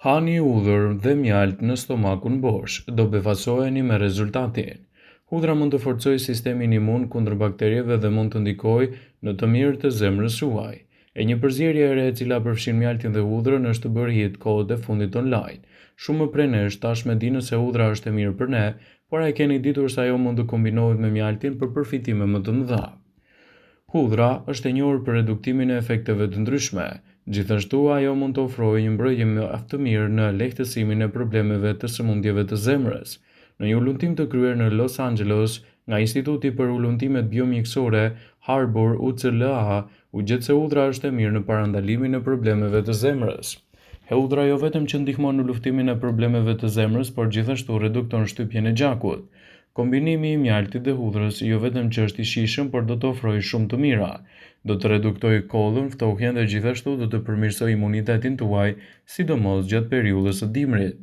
Hani hudhër dhe mjalt në stomakun bosh, do befasoheni me rezultatin. Hudhra mund të forcojë sistemin imun kundër bakterieve dhe mund të ndikojë në të mirë të zemrës juaj. E një përzierje e re e cila përfshin mjaltin dhe hudhrën është bërë hit kohët e fundit online. Shumë prej nesh tashmë dinë se hudhra është e mirë për ne, por a e keni ditur se ajo mund të kombinohet me mjaltin për përfitime më të mëdha? Hudhra është e njohur për reduktimin e efekteve të ndryshme. Gjithashtu, ajo mund të ofrojë një mbrojtje mjaft të mirë në lehtësimin e problemeve të sëmundjeve të zemrës. Në një ullumtim të kryer në Los Angeles nga Instituti për Ullumtimet Biomjekësore Harbor UCLA, u gjet se hudhra është e mirë në parandalimin e problemeve të zemrës. Hudhra jo vetëm që ndihmon në luftimin e problemeve të zemrës, por gjithashtu redukton shtypjen e gjakut. Kombinimi i mjaltit dhe hudhrës jo vetëm që është i shijshëm, por do të ofrojë shumë të mira. Do të reduktojë kollën, ftohjen dhe gjithashtu do të përmirësojë imunitetin tuaj, sidomos gjatë periudhës së dimrit.